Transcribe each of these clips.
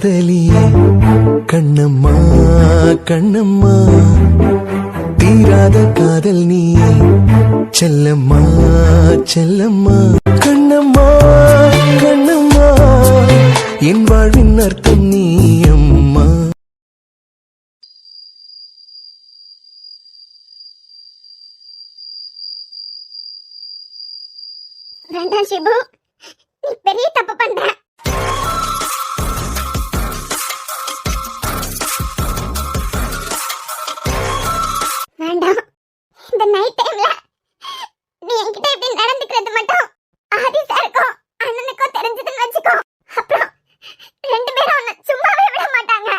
காதலியே கண்ணம்மா கண்ணம்மா தீராத காதல் நீ செல்லம்மா செல்லம்மா கண்ணம்மா கண்ணம்மா என் வாழ்வின் அர்த்தம் நீ அம்மா. வேண்டாம் சிபு, நீ பெரிய தப்பு பண்ற. வேண்டாம், இந்த நைட் டைம்ல நீ என்கிட்ட இப்படி நடந்துக்கிறது மட்டும் ஆதி சாருக்கும் அண்ணனுக்கும் தெரிஞ்சதுன்னு வச்சுக்கோ, அப்புறம் ரெண்டு பேரும் உன்னை சும்மாவே விட மாட்டாங்க.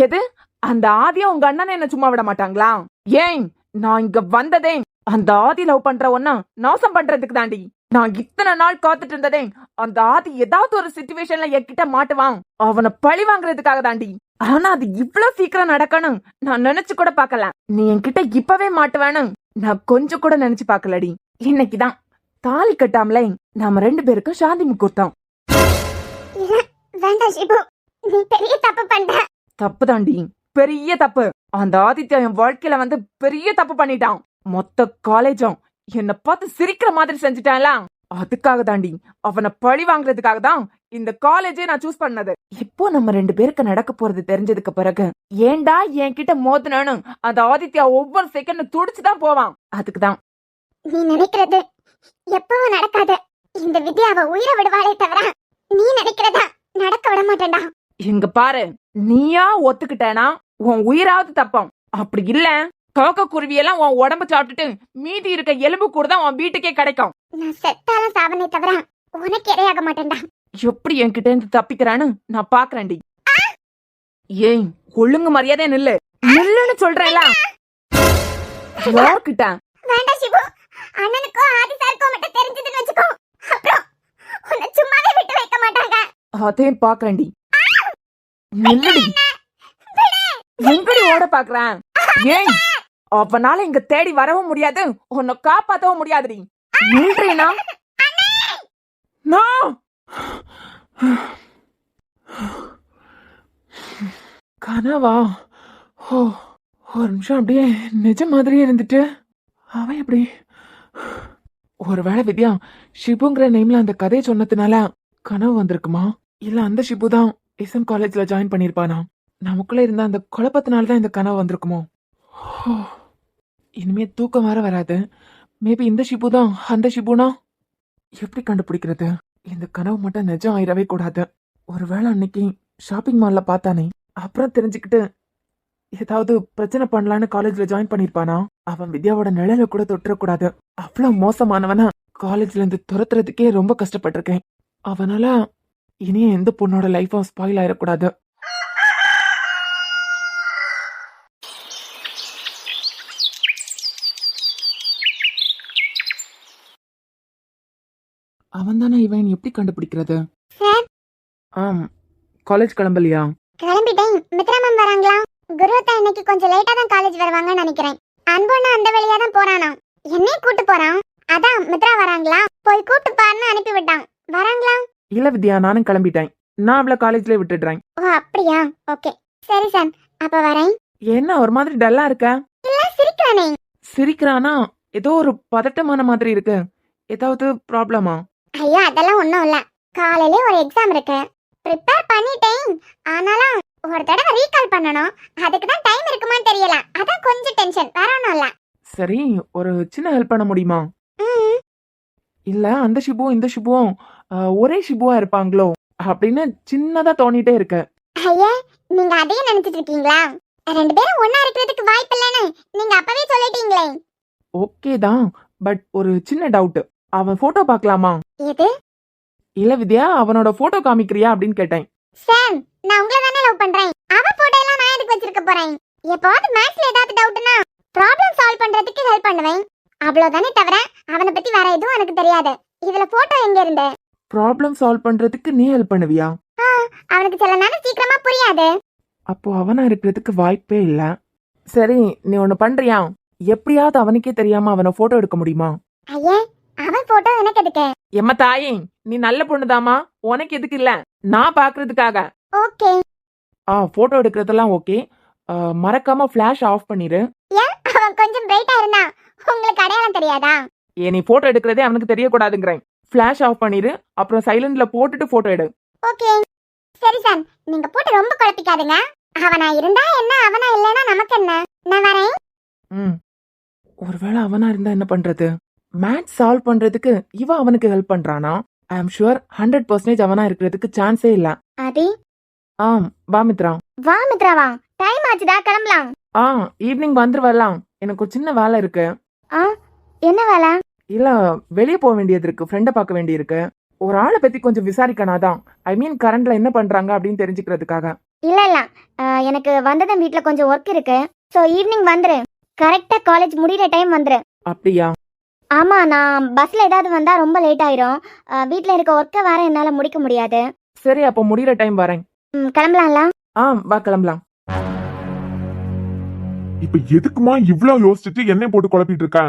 எது? அந்த ஆதியா உங்க அண்ணனை என்ன சும்மா விட மாட்டாங்களா? ஏன் நான் இங்க வந்ததே அந்த ஆதி லவ் பண்ற ஒன்னா நாசம் பண்றதுக்கு தாண்டி. நான் இத்தனை நாள் காத்துட்டு இருந்ததே அந்த ஆதி ஏதாவது ஒரு சிச்சுவேஷன்ல என்கிட்ட மாட்டுவான் அவனை பழி வாங்குறதுக்காக தாண்டி. ஆனா அது இவ்வளவு சீக்கிரம் நடக்கணும் நான் நினைச்சு கூட பாக்கல. நீ என்கிட்ட இப்பவே மாட்டுவேன்னு நான் கொஞ்சம் கூட நினைச்சு பாக்கலடி. இன்னைக்குதான் தாலி கட்டாமலே நாம ரெண்டு பேருக்கும் சாந்தி முகூர்த்தம். வேண்டாம் சிபு, நீ பெரிய தப்பு பண்ற. தப்பு தாண்டி, பெரிய தப்பு. அந்த ஆதித்யா என் வாழ்க்கையில வந்து பெரிய தப்பு பண்ணிட்டான். மொத்த காலேஜும் என்ன பார்த்து சிரிக்கிற மாதிரி செஞ்சுட்டான்ல, அதுக்காக தாண்டி, அவனை பழி வாங்குறதுக்காக தான் இந்த காலேஜே நான் சூஸ் பண்ணது. இப்போ நம்ம ரெண்டு பேருக்கு நடக்க போறது தெரிஞ்சதுக்கு பிறகு ஏண்டா என்கிட்ட மோதினானு அந்த ஆதித்யா ஒவ்வொரு செகண்ட் துடிச்சுதான் போவான். அதுக்குதான் நீ நினைக்கிறது எப்பவும் நடக்காது. இந்த வித்யாவை உயிரை விடுவாளே தவிர நீ நினைக்கிறதா நடக்க விட மாட்டேன்டா. இங்க பாரு, நீயா ஒத்துக்கிட்டேனா உன் உயிராவது தப்பம். அப்படி இல்ல காக்க குருவியெல்லாம் உன் உடம்பு சாப்பிட்டுட்டு மீதி இருக்க எலும்பு கூட தான் உன் வீட்டுக்கே கிடைக்கும். நான் செத்தாலும் சாவனே தவிர உனக்கு இரையாக மாட்டேன்டா. எப்படி என்கிட்ட இருந்து தப்பிக்கிறான்னு நான் பாக்குறேன்டி. ஏய், ஒழுங்கு மரியாதை நில்லு நில்லுன்னு சொல்றேன்ல. யார்கிட்ட? வேண்டாம் சிபு, அண்ணனுக்கோ ஆதி சாருக்கோ மட்டும் தெரிஞ்சதுன்னு வச்சுக்கோ, அப்புறம் உன்னை சும்மாவே விட்டு வைக்க மாட்டாங்க. அதையும் பாக்குறேன்டி. நில்லுடி. எங்கடி ஓட பாக்குறேன்? ஏய், அவனால இங்க தேடி வரவும் முடியாது, உன்னை காப்பாத்தவும் முடியாதுடி. நில்றேனா? கனவா? ஓ, ஒரு நிமிஷம் அப்படியே நிஜ மாதிரியே இருந்துட்டு அவன் எப்படி? ஒருவேளை வித்யா ஷிபுங்கிற நேம்ல அந்த கதையை சொன்னதுனால கனவு வந்திருக்குமா? இல்ல அந்த ஷிபு தான் SM காலேஜ்ல ஜாயின் பண்ணிருப்பானா? நமக்குள்ள இருந்த அந்த குழப்பத்தினால்தான் இந்த கனவு வந்திருக்குமோ? இனிமே தூக்கம் வர வராது. மேபி இந்த ஷிபு தான் அந்த ஷிபுனா? எப்படி கண்டுபிடிக்கிறது? இந்த கனவு மட்டும் நிஜம் ஆயிரவே கூடாது. ஒருவேளை அன்னைக்கு ஷாப்பிங் மால்ல பார்த்தானே, அப்புறம் தெரிஞ்சுக்கிட்டு ஏதாவது பிரச்சனை பண்ணலான்னு காலேஜ்ல ஜாயின் பண்ணிருப்பானா? அவன் வித்யாவோட நிழல கூட தொற்றக்கூடாது. அவ்வளவு மோசமானவனா காலேஜ்ல இருந்து துரத்துறதுக்கே ரொம்ப கஷ்டப்பட்டிருக்கேன். அவனால இனியே எந்த பொண்ணோட லைஃபும் ஸ்பாயில் ஆயிடக்கூடாது. அவன் தானே இவன், எப்படி கண்டுபிடிக்கிறது? காலேஜ் கிளம்பலையா? கிளம்பிட்டேன். மித்ரா மேம் வராங்களா? குருவத்தா இன்னைக்கு கொஞ்சம் லேட்டா தான் காலேஜ் வருவாங்கன்னு நினைக்கிறேன். அன்போண்ணா அந்த வழியா தான் போறானா. என்னையும் கூட்டு போறான். அதான் மித்ரா வராங்களா, போய் கூட்டு பாருன்னு அனுப்பி விட்டான். வராங்களா? இல்ல வித்யா, நானும் கிளம்பிட்டேன். நான் அவளை காலேஜ்ல விட்டுடுறேன். ஓ அப்படியா? ஓகே சரி சார், அப்ப வரேன். என்ன ஒரு மாதிரி டல்லா இருக்க? இல்ல சிரிக்கிறானே. சிரிக்கிறானா? ஏதோ ஒரு பதட்டமான மாதிரி இருக்கு. ஏதாவது ப்ராப்ளமா? ஐயோ அதெல்லாம் ஒண்ணும் இல்ல. காலையில ஒரு எக்ஸாம் இருக்கு, ப்ரிப்பேர் பண்ணிட்டேன். ஆனாலும் ஒரு தடவை ரீகால் பண்ணணும். அதுக்கு தான் டைம் இருக்குமான்னு தெரியல, அதான் கொஞ்சம் டென்ஷன். வேற ஒண்ணும் இல்ல. சரி, ஒரு சின்ன ஹெல்ப் பண்ண முடியுமா? இல்ல அந்த ஷிபுவும் இந்த ஷிபுவும் ஒரே ஷிபுவா இருப்பாங்களோ அப்படின்னு சின்னதா தோணிட்டே இருக்கு. ஐயா, நீங்க அதையே நினைச்சிட்டு இருக்கீங்களா? ரெண்டு பேரும் ஒண்ணா இருக்கிறதுக்கு வாய்ப்பு இல்லைன்னு நீங்க அப்பவே சொல்லிட்டீங்களே. ஓகே தான், பட் ஒரு சின்ன டவுட். அவன் போட்டோ பார்க்கலாமா? எது? இல்ல வித்யா, அவனோட போட்டோ காமிக்கிறியா அப்படின்னு கேட்டேன். சார், நான் உங்களை தானே லவ் பண்றேன். அவ போட்டோ எல்லாம் நான் எதுக்கு வச்சிருக்க போறேன்? எப்போது மேத்ஸ்ல ஏதாவது டவுட்னா ப்ராப்ளம் சால்வ் பண்றதுக்கு ஹெல்ப் பண்ணுவேன், அவ்வளவுதானே தவிர அவனை பத்தி வேற எதுவும் எனக்கு தெரியாது. இதுல போட்டோ எங்க இருந்து? ப்ராப்ளம் சால்வ் பண்றதுக்கு நீ ஹெல்ப் பண்ணுவியா? அவனுக்கு சில நேரம் சீக்கிரமா புரியாது. அப்போ அவனா இருக்கிறதுக்கு வாய்ப்பே இல்ல. சரி, நீ ஒண்ணு பண்றியா? எப்படியாவது அவனுக்கே தெரியாம அவனை போட்டோ எடுக்க முடியுமா? ஐயே, அவன் போட்டோ எனக்கு எதுக்கு? எம்ம தாயே, நீ நல்ல பொண்ணுதாமா, உனக்கு எதுக்கு இல்ல, நான் பாக்குறதுக்காக. ஓகே, போட்டோ எடுக்கிறதெல்லாம் ஓகே. மறக்காம ஃபிளாஷ் ஆஃப் பண்ணிரு. ஏன் அவன் கொஞ்சம் பிரைட்டா இருந்தா உங்களுக்கு அடையாளம் தெரியாதா? நீ போட்டோ எடுக்கிறதே அவனுக்கு தெரியக்கூடாதுங்கிறேன். ஃபிளாஷ் ஆஃப் பண்ணிரு, அப்புறம் சைலண்ட்ல போட்டுட்டு போட்டோ எடு. ஓகே சரி சார், நீங்க போட்டு ரொம்ப குழப்பிக்காதுங்க. அவனா இருந்தா என்ன, அவனா இல்லைன்னா நமக்கு என்ன. நான் வரேன். ம் ஒருவேளை அவனா இருந்தா என்ன பண்றது? மேத்ஸ் சால்வ் பண்றதுக்கு இவன் அவனுக்கு ஹெல்ப் பண்றானா? ஐ அம் ஷுவர் 100% அவனா இருக்கிறதுக்கு சான்ஸே இல்ல. ஆதி வா மித்ரா. வா மித்ராவா, டைம் ஆச்சுடா, கிளம்பலாம். ஈவினிங் வந்துருவலாம். எனக்கு ஒரு சின்ன வேலை இருக்கு. என்ன வேலை? இல்ல, வெளியே போக வேண்டியது இருக்கு. ஃப்ரெண்டை பார்க்க வேண்டியிருக்கு. ஒரு ஆளை பத்தி கொஞ்சம் விசாரிக்கணாதான். ஐ மீன் கரண்ட்ல என்ன பண்றாங்க அப்படின்னு தெரிஞ்சுக்கிறதுக்காக. இல்ல எனக்கு வந்ததும் வீட்ல கொஞ்சம் ஒர்க் இருக்கு. சோ ஈவினிங் வந்துரு. கரெக்டா காலேஜ் முடியிற டைம் வந்துரு. அப்படியா? ஆமா, நான் பஸ்ல ஏதாவது வந்தா ரொம்ப லேட் ஆயிரும். வீட்ல இருக்க ஒர்க்கை வேற என்னால முடிக்க முடியாது. சரி, அப்போ முடியிற டைம் வரேன். கிளம்பலாம்ல? வா கிளம்பலாம். இப்ப எதுக்குமா இவ்ளோ யோசிச்சுட்டு என்னை போட்டு குழப்பிட்டு இருக்க?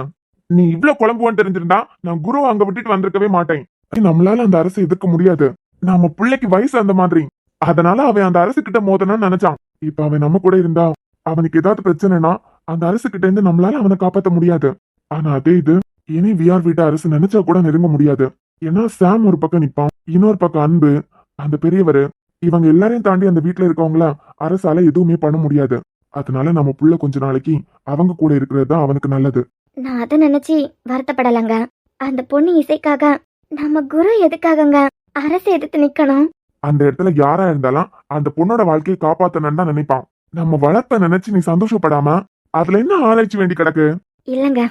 நீ இவ்ளோ குழம்புவான்னு தெரிஞ்சிருந்தா நான் குரு அங்க விட்டுட்டு வந்திருக்கவே மாட்டேன். நம்மளால அந்த அரசு எதிர்க்க முடியாது. நம்ம பிள்ளைக்கு வயசு அந்த மாதிரி. அதனால அவன் அந்த அரசு கிட்ட மோதணும்னு நினைச்சான். இப்ப அவன் நம்ம கூட இருந்தா அவனுக்கு ஏதாவது பிரச்சனைனா அந்த அரசு கிட்ட இருந்து நம்மளால அவனை காப்பாத்த முடியாது. ஆனா அதே இது இனி விஆர் வீட்டு அரசு நினைச்சா கூட நெருங்க முடியாது. ஏன்னா சாம் ஒரு பக்கம் நிப்பான், இன்னொரு பக்கம் அன்பு, அந்த பெரியவரு, இவங்க எல்லாரையும் தாண்டி அந்த வீட்டுல இருக்கவங்கள அரசால எதுவுமே பண்ண முடியாது. அதனால நம்ம புள்ள கொஞ்ச நாளைக்கு அவங்க கூட இருக்கிறது தான் அவனுக்கு நல்லது. நான் அதை நினைச்சு வருத்தப்படலங்க. அந்த பொண்ணு இசைக்காக நம்ம குரு எதுக்காகங்க அரசு எதிர்த்து நிக்கணும்? அந்த இடத்துல யாரா இருந்தாலும் அந்த பொண்ணோட வாழ்க்கையை காப்பாத்தணும்னு தான் நினைப்பான். நம்ம வளர்ப்ப நினைச்சு நீ சந்தோஷப்படாம அதுல என்ன ஆராய்ச்சி வேண்டி கிடக்கு? இல்லங்க,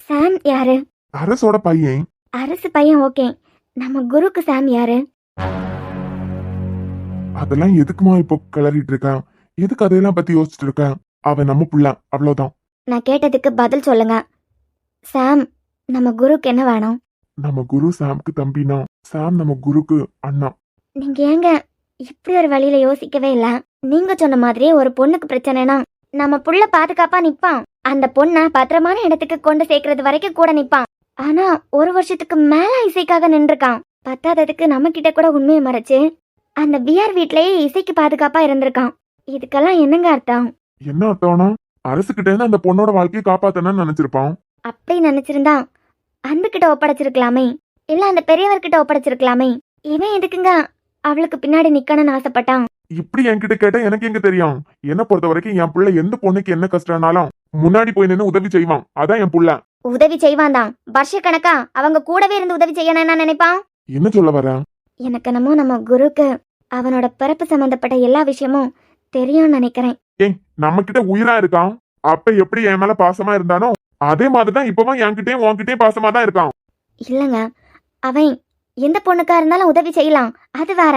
சாம் யாரு? அரசோட பையன். அரசு பையன் ஓகே, நம்ம குருக்கு சாம் யாரு? அதெல்லாம் எதுக்குமா இப்போ கிளறிட்டு இருக்க? எதுக்கு அதையெல்லாம் பத்தி யோசிச்சுட்டு இருக்க? அவன் நம்ம புள்ள, அவ்வளவுதான். நான் கேட்டதுக்கு பதில் சொல்லுங்க. சாம் நம்ம குருக்கு என்ன வேணும்? நம்ம குரு சாம்க்கு தம்பினா, சாம் நம்ம குருக்கு அண்ணா. நீங்க ஏங்க இப்படி ஒரு வழியில யோசிக்கவே இல்ல? நீங்க சொன்ன மாதிரியே ஒரு பொண்ணுக்கு பிரச்சனைனா நம்ம புள்ள பாதுகாப்பா நிப்பான். அந்த பொண்ண பத்திரமான இடத்துக்கு கொண்டு சேர்க்கறது வரைக்கும் கூட நிப்பான். ஆனா ஒரு வருஷத்துக்கு மேல இசைக்காக நின்றுருக்கான். பத்தாததுக்கு நம்ம கிட்ட கூட உண்மையை மறைச்சு அந்த பிஆர் வீட்லயே இசைக்கு பாதுகாப்பா இருந்திருக்கான். இதுக்கெல்லாம் என்னங்க அர்த்தம்? என்ன அர்த்தம்னா அரசு கிட்ட இருந்து அந்த பொண்ணோட வாழ்க்கையை காப்பாத்தணும்னு நினைச்சிருப்பான். அப்படி நினைச்சிருந்தா அன்பு கிட்ட ஒப்படைச்சிருக்கலாமே, இல்ல அந்த பெரியவர்கிட்ட ஒப்படைச்சிருக்கலாமே. இவன் எதுக்குங்க அவளுக்கு பின்னாடி நிக்கணும்னு ஆசைப்பட்டான்? இப்படி என்கிட்ட கேட்டா எனக்கு எங்க தெரியும்? என்ன பொறுத்த வரைக்கும் என் புள்ள எந்த பொண்ணுக்கு என்ன கஷ்டம்னாலும் முன்னாடி போய் நின்று உதவி செய்வான். அதான் என் புள்ள. உதவி செய்வான் தான், வருஷ கணக்கா அவங்க கூடவே இருந்து உதவி செய்யணும்னு நினைப்பான். என்ன சொல்ல வர? எனக்கு என்னமோ நம்ம குருக்கு அவனோட பிறப்பு சம்பந்தப்பட்ட எல்லா விஷயமும் தெரியும்னு நினைக்கிறேன். நம்ம கிட்ட உயிரா இருக்கான். அப்ப எப்படி என் மேல பாசமா இருந்தானோ அதே மாதிரிதான் இப்பவும் என்கிட்டயும் உன்கிட்டயும் பாசமா தான் இருக்கான். இல்லங்க, அவன் எந்த பொண்ணுக்கா இருந்தாலும் உதவி செய்யலாம், அது வேற.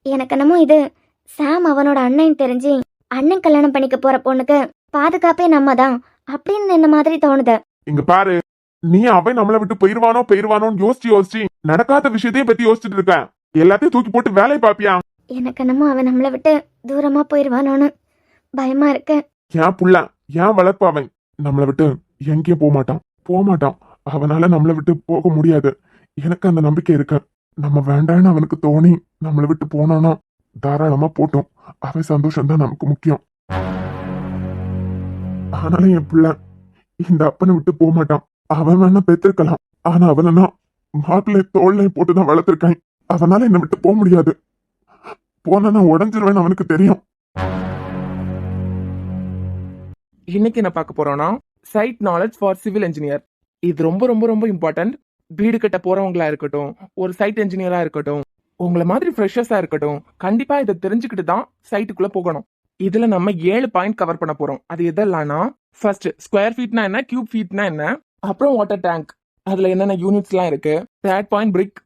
எனக்கு என்னமோ இது சாம் அவனோட அண்ணன் தெரிஞ்சு அண்ணன் கல்யாணம் பண்ணிக்க போற பொண்ணுக்கு பாதுகாப்பே நம்ம தான் அப்படின்னு என்ன மாதிரி தோணுது. இங்க பாரு, நீ அவன் நம்மளை விட்டு போயிருவானோன்னு யோசிச்சு நடக்காத விஷயத்தையும் பத்தி யோசிச்சுட்டு இருக்க. எல்லாத்தையும் தூக்கி போட்டு வேலையை பாப்பியா? எனக்கு என்னமோ அவன் நம்மளை விட்டு தூரமா போயிருவானோன்னு பயமா இருக்கு. ஏன் புள்ள, ஏன் வளர்ப்பு அவன் நம்மளை விட்டு எங்கேயும் போக மாட்டான். அவனால நம்மளை விட்டு போக முடியாது. எனக்கு அந்த நம்பிக்கை இருக்கு. நம்ம வேண்டான்னு அவனுக்கு தோணி நம்மளை விட்டு போனானா தாராளமா போட்டோம். அவன் சந்தோஷம் தான் நமக்கு முக்கியம். ஆனாலும் என் பிள்ளை இந்த அப்பனை விட்டு போக மாட்டான். அவன் வேணா பெற்றிருக்கலாம், ஆனா அவனை நான் மாட்டுல தோல்லையும் போட்டுதான் வளர்த்திருக்கேன். அவனால என்னை விட்டு போக முடியாது. போனா நான் உடஞ்சிருவேன்னு அவனுக்கு தெரியும். இன்னைக்கு என்ன பார்க்க போறோம்னா site knowledge for civil engineer. இது ரொம்ப ரொம்ப ரொம்ப இம்பார்ட்டன்ட். வீடு கட்ட போறவங்களா இருக்கட்டும், ஒரு சைட் இன்ஜினியரா இருக்கட்டும், உங்களை மாதிரி ஃப்ரெஷர்ஸா இருக்கட்டும், கண்டிப்பா இதை தெரிஞ்சுக்கிட்டு தான் சைட்டுக்குள்ள போகணும். இதுல நம்ம 7 பாயிண்ட் கவர் பண்ண போறோம். அது எதெல்லாம்னா, ஃபர்ஸ்ட் ஸ்கொயர் ஃபீட்னா என்ன, கியூப் ஃபீட்னா என்ன, அப்புறம் வாட்டர் டேங்க், அதுல என்னென்ன யூனிட்ஸ்லாம் இருக்கு, third point brick,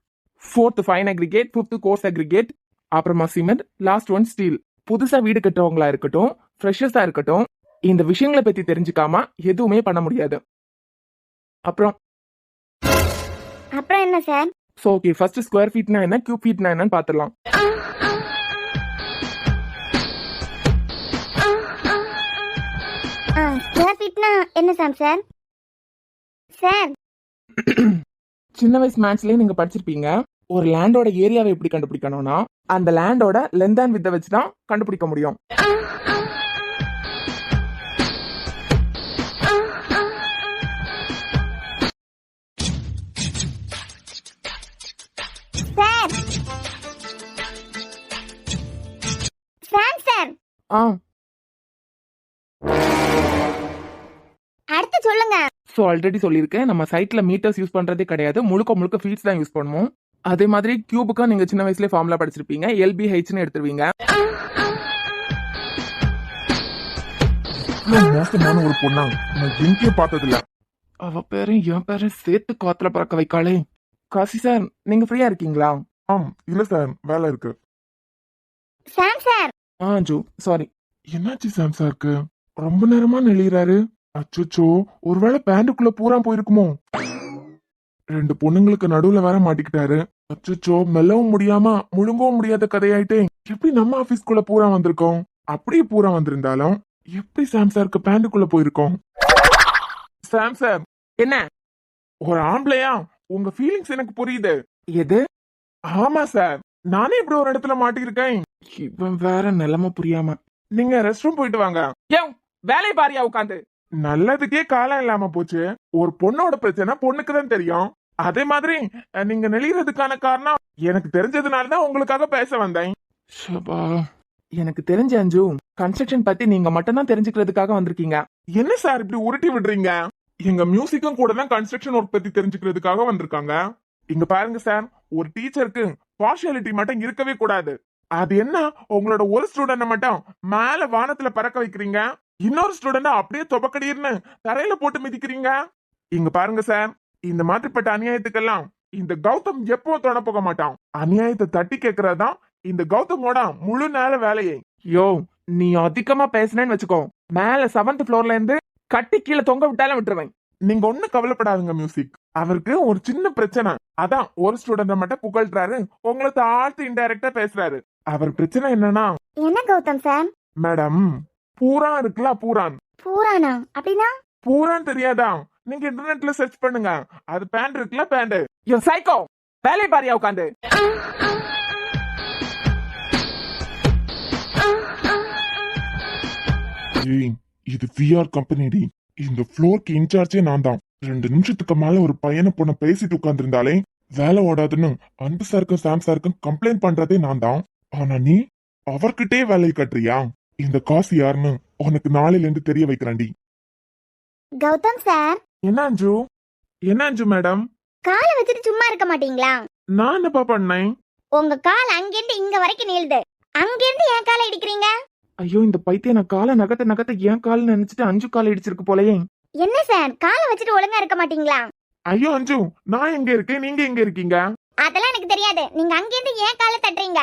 fourth fine aggregate, fifth coarse aggregate, அப்புறமா சிமெண்ட், லாஸ்ட் ஒன் ஸ்டீல். புதுசா வீடு கட்டுறவங்களா இருக்கட்டும், ஃப்ரெஷர்ஸா இருக்கட்டும், இந்த விஷயங்களை பத்தி தெரிஞ்சுக்காம எதுவுமே பண்ண முடியாது. அப்புறம் என்ன sir? So okay, first square ஃபீட்னா என்ன, கியூப் ஃபீட்னா என்னன்னு பாத்துடலாம். ஸ்கொயர் ஃபீட்னா என்ன சார்? சார் சின்ன வயசு மேத்ஸ்லயே நீங்க படிச்சிருப்பீங்க. ஒரு லேண்டோட ஏரியாவை எப்படி கண்டுபிடிக்கணும்னா அந்த லேண்டோட லென்த் அண்ட் வித்தை வச்சு தான் கண்டுபிடிக்க முடியும். சார் சாம் சார் ஆ அடுத்து சொல்லுங்க. ஸோ ஆல்ரெடி சொல்லியிருக்கேன், நம்ம சைட்ல மீட்டர்ஸ் யூஸ் பண்றதே கிடையாது, முழுக்க முழுக்க ஃபீட்ஸ் தான் யூஸ் பண்ணுவோம். அதே மாதிரி கியூபுக்கும் நீங்க சின்ன வயசுல ஃபார்முலா படிச்சிருப்பீங்க, LBHன்னு எடுத்துருவீங்க. இவ்வளவு மோசமான ஒரு பொண்ணா நான் எங்கேயும் பார்த்ததில்ல. அவ பேரும் என் பேரும் சேர்த்து காத்துல பறக்க வைக்காளே. காசி சார், நீங்க ஃப்ரீயா இருக்கீங்களா? இல்ல சார், வேலை இருக்கு. சாம் சார் ஜோ சாரி. என்னாச்சு சாம் சாருக்கு? ரொம்ப நேரமா நெளியறாரு. அச்சோ, ஒருவேளை பேண்டுக்குள்ள பூரா போயிருக்குமோ? 2 பொண்ணுங்களுக்கு நடுவுல வேற மாட்டிக்கிட்டாரு. அச்சோ, மெல்லவும் முடியாம முழுங்கவும் முடியாத கதையாயிட்டே. எப்படி நம்ம ஆபீஸ்க்குள்ள பூரா வந்திருக்கோம்? அப்படியே பூரா வந்திருந்தாலும் எப்படி சாம் சாருக்கு பேண்டுக்குள்ள போயிருக்கோம்? சாம் சார், என்ன? ஒரு ஆம்பளையா உங்க ஃபீலிங்ஸ் எனக்கு புரியுது. எது? ஆமா சார், நானே இப்படி ஒரு இடத்துல மாட்டிருக்கேன். இவன் வேற நிலைமை புரியாம. நீங்க ரெஸ்ட் ரூம் போயிட்டு வாங்க. வேலையை பாரியா உட்காந்து. நல்லதுக்கே காலம் இல்லாம போச்சு. ஒரு பொண்ணோட பிரச்சனை பொண்ணுக்கு தான் தெரியும். அதே மாதிரி நீங்க நெளியறதுக்கான காரணம் எனக்கு தெரிஞ்சதுனாலதான் உங்களுக்காக பேச வந்தேன். ஷபா. எனக்கு தெரிஞ்ச அஞ்சு, கன்ஸ்ட்ரக்ஷன் பத்தி நீங்க மட்டும் தான் தெரிஞ்சுக்கிறதுக்காக வந்திருக்கீங்க. என்ன சார் இப்படி உருட்டி விடுறீங்க? எங்க மியூசிக்கும் கூட தான் கன்ஸ்ட்ரக்ஷன் ஒர்க் பத்தி தெரிஞ்சுக்கிறதுக்காக வந்திருக்காங்க. இங்க பாருங்க சார், ஒரு டீச்சருக்கு பார்ஷியாலிட்டி மட்டும் இருக்கவே கூடாது. அது என்ன, உங்களோட ஒரு ஸ்டூடெண்ட் மட்டும் மேல வானத்துல பறக்க வைக்கிறீங்க, இன்னொரு ஸ்டூடெண்ட் அப்படியே தொபக்கடின்னு தரையில போட்டு மிதிக்கிறீங்க. இங்க பாருங்க சார், இந்த மாதிரிப்பட்ட அநியாயத்துக்கெல்லாம் இந்த கௌதம் எப்போ தொட போக மாட்டான். அநியாயத்தை தட்டி கேட்கறதுதான் இந்த கௌதமோட முழு நேர வேலையை. யோ, நீ அதிகமா பேசுனேன்னு வச்சுக்கோ, மேல 7th ஃப்ளோர்ல இருந்து கட்டி கீழே தொங்க விட்டாலும் விட்டுருவேன். நீங்க ஒண்ணும் கவலைப்படாதுங்க மியூசிக். அவருக்கு ஒரு சின்ன பிரச்சனை, அதான் ஒரு ஸ்டூடெண்ட் மட்டும் புகழ்றாரு, உங்களை தாழ்த்து இன்டைரக்டா பேசுறாரு. அவர் பிரச்சனை என்னன்னா, என்ன கௌதம் சார்? மேடம், பூரான் இருக்குல்ல, பூரான். பூரானா அப்படின்னா? பூரான் தெரியாதா? நீங்க இன்டர்நெட்ல சர்ச் பண்ணுங்க. அது பேண்ட் இருக்குல்ல, பேண்ட். யோ சைக்கோ, வேலையை பாரியா உட்காந்து. இது VR கம்பெனி டி. இந்த ஃப்ளோருக்கு இன்சார்ஜே நான் தான். 2 நிமிஷத்துக்கு மேல ஒரு பையனை பொண்ண பேசிட்டு உட்கார்ந்துருந்தாலே வேலை ஓடாதுன்னு அன்பு சாருக்கும் சாம் சாருக்கும் கம்ப்ளைண்ட் பண்றதே நான் தான். ஆனா நீ அவர்கிட்டே வேலையை கட்டுறியா? இந்த காசு யாருன்னு உனக்கு நாளையில இருந்து தெரிய வைக்கிறாண்டி. கௌதம் சார், என்ன அஞ்சு? என்ன அஞ்சு மேடம்? காலை வச்சுட்டு சும்மா இருக்க மாட்டீங்களா? நான் என்னப்பா பண்ணேன்? உங்க கால் அங்கிருந்து இங்க வரைக்கும் நீளுது, அங்கிருந்து என் காலை இடிக்கிறீங்க. ஐயோ, இந்த பைத்தியம் நான் காலை நகத்த நகத்த ஏன் கால் நினைச்சிட்டு அஞ்சு கால் இடிச்சிருக்கு போலயே. என்ன சார், காலை வச்சுட்டு ஒழுங்கா இருக்க மாட்டீங்களா? ஐயோ அஞ்சு, நான் எங்க இருக்கேன், நீங்க எங்க இருக்கீங்க? அதெல்லாம் எனக்கு தெரியாது, நீங்க அங்கிருந்து ஏன் காலை தட்டுறீங்க?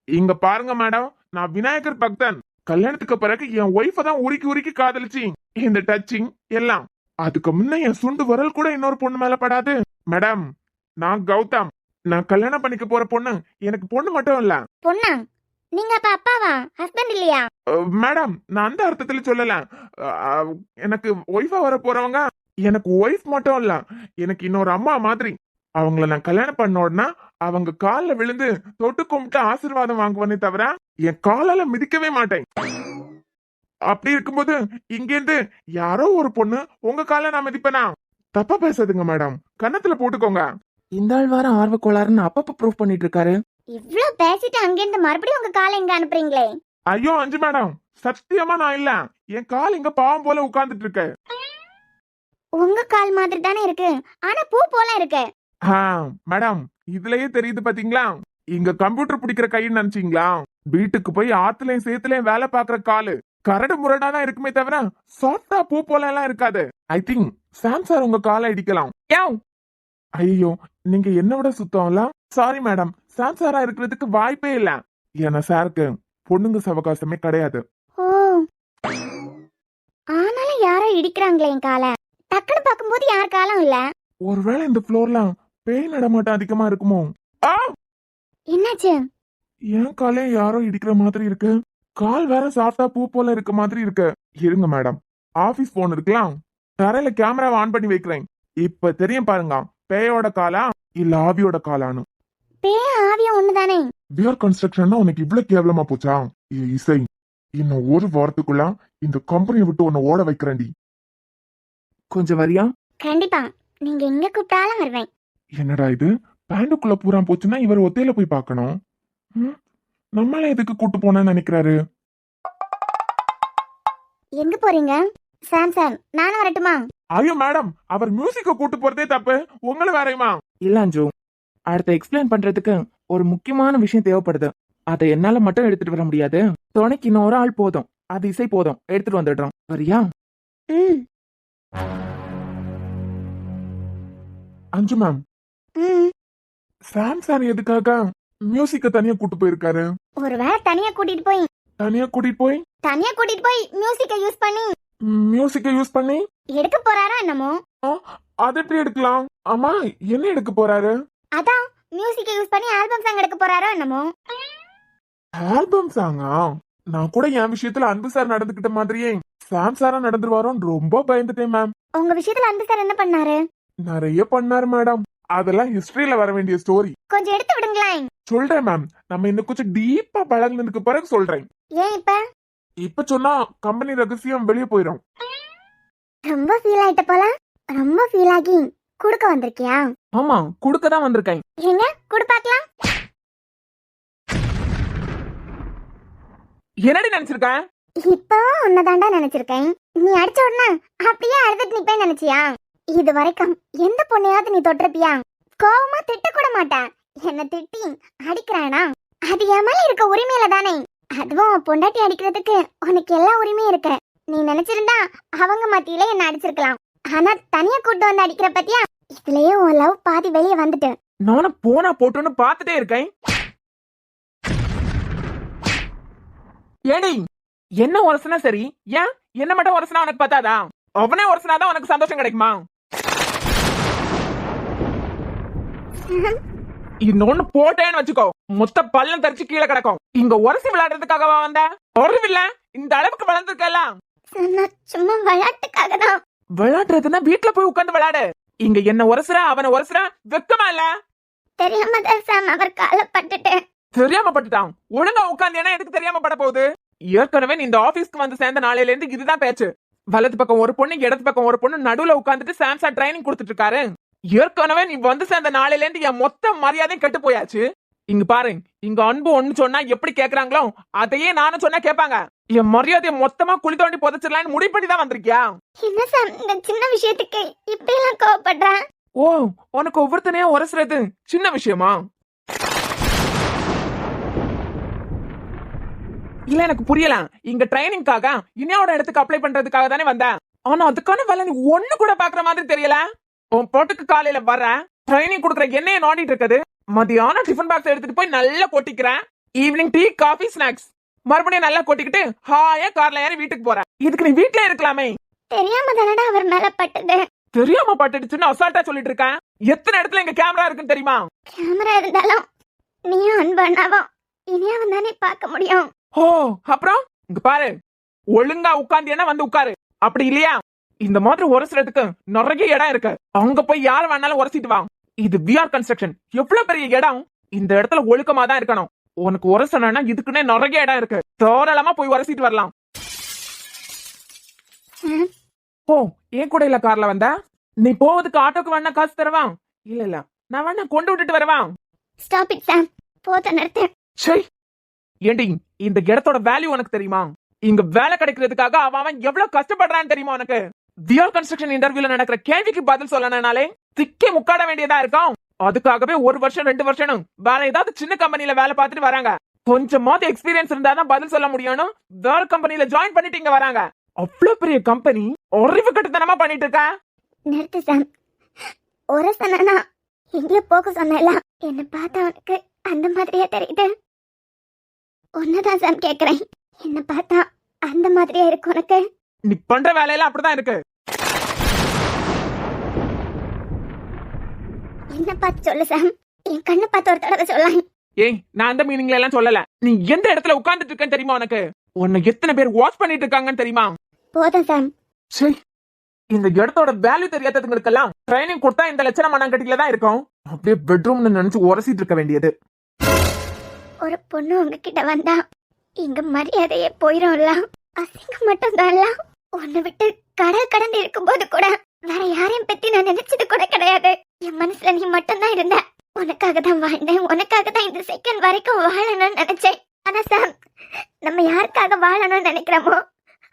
இங்க பாருங்க மேடம், நான் விநாயகர் பக்தன். கல்யாணத்துக்கு பிறகு என் ஒய்ஃப தான் உருக்கி உருக்கி காதலிச்சு இந்த டச்சிங் எல்லாம். அதுக்கு முன்ன என் சுண்டு விரல் கூட இன்னொரு பொண்ணு மேல படாது. மேடம், நான் கௌதம். நான் கல்யாணம் பண்ணிக்க போற பொண்ணு. எனக்கு பொண்ணு மட்டும் இல்ல. பொண்ணா? நீங்க அப்ப அப்பாவா? ஹஸ்பண்ட் இல்லையா? மேடம், நான் அந்த அர்த்தத்துல சொல்லல. எனக்கு ஒய்ஃபா வர போறவங்க எனக்கு ஒய்ஃப் மட்டும் இல்ல, எனக்கு இன்னொரு அம்மா மாதிரி. அவங்கள நான் கல்யாணம் பண்ண உடனே அவங்க காலில் விழுந்து தொட்டு கும்பிட்டு ஆசீர்வாதம் வாங்குவனே தவிர என் காலால மிதிக்கவே மாட்டேன். அப்படி இருக்கும்போது இங்கேருந்து யாரோ ஒரு பொண்ணு உங்க கால நான் மிதிப்பேனா? தப்பா பேசாதுங்க மேடம், கன்னத்துல போட்டுக்கோங்க. இந்த ஆள் வாரம் ஆர்வ கோளாறுன்னு அப்பப்ப ப்ரூவ் பண்ணிட்டு இருக்காரு. இவ்ளோ பேசிட்டு அங்கிருந்து மறுபடியும் உங்க காலை இங்க அனுப்புறீங்களே. ஐயோ அஞ்சு மேடம், சத்தியமா நான் இல்ல. என் கால் இங்க பாவம் போல உட்கார்ந்துட்டு இருக்கு. உங்க கால் மாதிரி தானே இருக்கு, ஆனா பூ போல இருக்கு. மேடம், இதுலயே தெரியுது பாத்தீங்களா? இங்க கம்ப்யூட்டர் பிடிக்கிற கைன்னு நினைச்சீங்களா? வீட்டுக்கு போய் ஆத்துலயும் சேத்துலயும் வேலை பாக்குற காலு கரடு முரடா தான் இருக்குமே தவிர சாஃப்டா பூ போல எல்லாம் இருக்காது. ஐ திங்க் சாம் சார் உங்க காலை அடிக்கலாம். ஐயோ, நீங்க என்ன விட சுத்தம்ல. சாரி மேடம், சாம் சாரா இருக்கிறதுக்கு வாய்ப்பே இல்ல. ஏன்னா சாருக்கு பொண்ணுங்க சவகாசமே கிடையாது. ஓ, ஆனாலும் யாரோ இடிக்கிறாங்களே என் காலை. டக்குன்னு பாக்கும்போது யார் காலம் இல்ல. ஒருவேளை இந்த ஃப்ளோர்ல பேய் நடமாட்டம் அதிகமா இருக்குமோ? என்னாச்சு? என் காலே யாரோ இடிக்கிற மாதிரி இருக்கு. கால் வேற சாஃப்டா பூ போல இருக்க மாதிரி இருக்கு. இருங்க மேடம், ஆபீஸ் போன் இருக்கலாம், தரையில கேமராவை ஆன் பண்ணி வைக்கிறேன். இப்ப தெரியும் பாருங்க, பேயோட காலா இல்ல ஆவியோட காலான்னு. பேய் ஆவியும் ஒண்ணுதானே? விஆர் கன்ஸ்ட்ரக்ஷன்னா உனக்கு இவ்வளவு கேவலமா போச்சா? இசை, இன்னும் ஒரு வாரத்துக்குள்ள இந்த கம்பெனியை விட்டு உன்னை ஓட வைக்கிறேன்டி. கொஞ்சம் வரியா? கண்டிப்பா, நீங்க எங்க கூப்பிட்டாலும் வருவேன். என்னடா இது, பேண்டுக்குள்ள பூரா போச்சுன்னா இவர் ஒத்தையில போய் பார்க்கணும். நம்மள எதுக்கு கூட்டு போனேன்னு நினைக்கிறாரு? எங்க போறீங்க? சாம் சாம், நானும் வரட்டுமா? ஐயோ மேடம், அவர் மியூசிக்க கூட்டு போறதே தப்பு, உங்களை வேறையுமா? இல்ல அஞ்சு, அடுத்த எக்ஸ்பிளைன் பண்றதுக்கு ஒரு முக்கியமான விஷயம் தேவைப்படுது. அதை என்னால மட்டும் எடுத்துட்டு வர முடியாது. துணைக்கு இன்னொரு ஆள் போதும். அது இசை போதும், எடுத்துட்டு வந்துடுறோம். வரியா? ம் அஞ்சு மேம், ம். சாம் சார் எதுக்காக மியூசிக்க தனியா கூட்டு போயிருக்காரு? ஒருவேளை தனியா கூட்டிட்டு போய் மியூசிக்க யூஸ் பண்ணி மியூசிக்க யூஸ் பண்ணி எடுக்க போறாரோ என்னமோ. அதை எப்படி எடுக்கலாம்? ஆமா, என்ன எடுக்க போறாரு? அதான் மியூசிக்க யூஸ் பண்ணி ஆல்பம் சாங் எடுக்க போறாரோ என்னமோ. ஆல்பம் சாங்கா? நான் கூட என் விஷயத்துல அன்பு சார் நடந்துகிட்ட மாதிரியே சாம் சாரா நடந்துருவாரோன்னு ரொம்ப பயந்துட்டேன் மேம். உங்க விஷயத்துல அன்பு சார் என்ன பண்ணாரு? நிறைய பண்ணாரு மேடம், அதெல்லாம் ஹிஸ்டரியில வர வேண்டிய ஸ்டோரி. கொஞ்சம் எடுத்து விடுங்களேன். சொல்றேன் மேம், நம்ம இன்னும் கொஞ்சம் டீப்பா பழகுனதுக்கு பிறகு சொல்றேன். ஏன் இப்ப சொன்னா கம்பெனி ரகசியம் வெளியே போயிடும். ரொம்ப ஃபீல் ஆயிட்ட போல. ரொம்ப ஃபீல் ஆகி குடுக்க வந்திருக்கியா? ஆமா, குடுக்க தான் வந்திருக்கேன். எங்க குடு பாக்கலாம். என்னடி நினைச்சிருக்க? இப்போ உன்னதாண்டா நினைச்சிருக்கேன். நீ அடிச்ச உடனே அப்படியே அழுதுட்டு நிப்பேன்னு நினைச்சியா? இது வரைக்கும் எந்த பொண்ணையாவது நீ தொட்டிருப்பியா? கோவமா திட்ட கூட மாட்டேன். என்ன திட்டி அடிக்கிறானா அது என் மேல இருக்க உரிமையில தானே. அதுவும் பொண்டாட்டி அடிக்கிறதுக்கு உனக்கு எல்லா உரிமையும் இருக்கு. நீ நினைச்சிருந்தா அவங்க மத்தியில என்ன அடிச்சிருக்கலாம். ஆனா தனியா கூட்டு வந்து அடிக்கிற பத்தியா? இதுலயே உன் லவ் பாதி வெளியே வந்துட்டு. நானும் போனா போட்டோன்னு பாத்துட்டே இருக்கேன். ஏடி, என்ன உரசனா சரி, ஏன் என்ன மட்டும் உரசனா உனக்கு பார்த்தாதா? அவனே உரசனாதான் உனக்கு சந்தோஷம் கிடைக்குமா? இன்னொன்னு போட்டேன்னு வச்சுக்கோ, மொத்த பள்ளம் தரிச்சு கீழே கிடக்கும். இங்க உரசி விளையாடுறதுக்காகவா வந்த? ஒருவில்ல, இந்த அளவுக்கு வளர்ந்துருக்கலாம். சும்மா விளையாட்டுக்காக தான். விளையாடுறதுன்னா வீட்டுல போய் உட்கார்ந்து விளையாடு. இங்க என்ன உரசுற அவனை உரசுற, வெக்கமா இல்ல? தெரியாம தான் சாம் அவர் காலப்பட்டுட்டு. தெரியாம பட்டுட்டான். ஒழுங்கா உட்காந்து எனக்கு தெரியாம பட போகுது. ஏற்கனவே நீ இந்த ஆபீஸ்க்கு வந்து சேர்ந்த நாளையில இருந்து இதுதான் பேச்சு. வலது பக்கம் ஒரு பொண்ணு, இடது பக்கம் ஒரு பொண்ணு நடுவுல உட்காந்துட்டு சாம்சங் ட்ரைனிங் கொடுத்துட்டு இருக்காரு. ஏற்கனவே நீ வந்து சேர்ந்த நாளையில இருந்து என் மொத்த மரியாதையும் கெட்டு போயாச்சு. இங்க பாரு, இங்க அன்பு ஒண்ணு சொன்னா எப்படி கேக்குறாங்களோ அதையே நானும் சொன்னா கேட்பாங்க. என் மரியாதையை மொத்தமா குழி தோண்டி புதைச்சிடலான்னு முடிவு பண்ணி தான் வந்திருக்கியா? என்ன சார் இந்த சின்ன விஷயத்துக்கு இப்படி எல்லாம் கோவப்படுறேன்? ஓ, உனக்கு ஒவ்வொருத்தனையா உரசுறது சின்ன விஷயமா? இல்ல, எனக்கு புரியல. இங்க ட்ரைனிங்காக இனியாவோட இடத்துக்கு அப்ளை பண்றதுக்காக தானே வந்தேன். ஆனா அதுக்கான வேலை நீ ஒண்ணு கூட பாக்குற மாதிரி தெரியல. உன் போட்டுக்கு காலையில வர்ற ட்ரைனிங் கொடுக்குற என்னைய நோண்டிட்டு இருக்குது. மதியானம் டிஃபன் பாக்ஸ் எடுத்துட்டு போய் நல்லா கொட்டிக்கிறேன். ஈவினிங் டீ காஃபி ஸ்நாக்ஸ் மறுபடியும் நல்லா கொட்டிக்கிட்டு ஹாயா கார்ல ஏறி வீட்டுக்கு போறேன். இதுக்கு நீ வீட்ல இருக்கலாமே. தெரியாம தானடா அவர் மேல பட்டது. தெரியாம பட்டுடுச்சுன்னு அசால்ட்டா சொல்லிட்டு இருக்கேன். எத்தனை இடத்துல இங்க கேமரா இருக்குன்னு தெரியுமா? கேமரா இருந்தாலும் நீயும் அன்பண்ணாவும் இனியாவும் தானே பார்க்க முடியும். ஓ, அப்புறம் இங்க பாரு, ஒழுங்கா உட்கார்ந்து வந்து உட்காரு. அப்படி இல்லையா இந்த மாதிரி உரசுறதுக்கு நிறைய இடம் இருக்கு. அங்க போய் யார வேணாலும் உரசிட்டு வா. இது விஆர் கன்ஸ்ட்ரக்ஷன், எவ்வளவு பெரிய இடம். இந்த இடத்துல ஒழுக்கமா தான் இருக்கணும். உனக்கு உரசனா இதுக்குன்னே நிறைய இடம் இருக்கு. தாராளமா போய் உரசிட்டு வரலாம். ஓ, ஏன் கூட இல்ல கார்ல வந்த? நீ போவதுக்கு ஆட்டோக்கு வேணா காசு தரவா? இல்ல இல்ல, நான் வேணா கொண்டு விட்டுட்டு வரவா? ஸ்டாப் இட் சாம், போத நிறுத்து. சரி, ஏண்டி இந்த இடத்தோட வேல்யூ உனக்கு தெரியுமா? இங்க வேலை கிடைக்கிறதுக்காக அவன் எவ்வளவு கஷ்டப்படுறான்னு தெரியுமா உனக்கு? விஆர் கன்ஸ்ட்ரக்ஷன் இன்டர்வியூல நடக்கிற கேள்விக்கு பதில் சொல்லனாலே திக்கே முக்காட வேண்டியதா இருக்கும். அதுக்காகவே 1 வருஷம் 2 வருஷம் வேற ஏதாவது சின்ன கம்பெனில வேலை பார்த்துட்டு வராங்க. கொஞ்சமாவது எக்ஸ்பீரியன்ஸ் இருந்தாதான் பதில் சொல்ல முடியும்னு வேற கம்பெனில ஜாயின் பண்ணிட்டு இங்க வராங்க. அவ்வளவு பெரிய கம்பெனி அறிவு கட்டுத்தனமா பண்ணிட்டு இருக்க. நிறுத்து சாம், ஒரு சொன்னா எங்கேயோ போக சொன்னல. என்ன பார்த்தா உனக்கு அந்த மாதிரியா தெரியுது? ஒன்னதான் சாம் கேக்குறேன், என்ன பார்த்தா அந்த மாதிரியா இருக்கு உனக்கு? நீ பண்ற வேலையெல்லாம் அப்படிதான் இருக்கு. என்ன பார்த்து சொல்லு சாம், என் கண்ணை பார்த்து ஒரு தடவை சொல்ல. ஏய், நான் அந்த மீனிங்ல எல்லாம் சொல்லல. நீ எந்த இடத்துல உட்கார்ந்துட்டு இருக்கேன்னு தெரியுமா உனக்கு? உன்னை எத்தனை பேர் வாட்ச் பண்ணிட்டு இருக்காங்கன்னு தெரியுமா? போதும் சாம். சரி, இந்த இடத்தோட வேல்யூ தெரியாதவங்களுக்கெல்லாம் ட்ரைனிங் கொடுத்தா இந்த லட்சணம் மண்ணாங்கட்டில தான் இருக்கும். அப்படியே பெட்ரூம்னு நினைச்சு உரசிட்டு இருக்க வேண்டியது. ஒரு பொண்ணு உங்ககிட்ட வந்தா இங்க மரியாதையே போயிரும்ல, அசிங்கம் மட்டும் தான்ல. உன்னை விட்டு கடல் கடந்து இருக்கும்போது கூட வேற யாரையும் பத்தி நான் நினைச்சது கூட கிடையாது. என் மனசுல நீ மட்டும்தான் இருந்த. உனக்காக தான் வாழ்ந்தேன், உனக்காக தான் இந்த செகண்ட் வரைக்கும் வாழணும்னு நினைச்சேன். ஆனா சாம், நம்ம யாருக்காக வாழணும்னு நினைக்கிறோமோ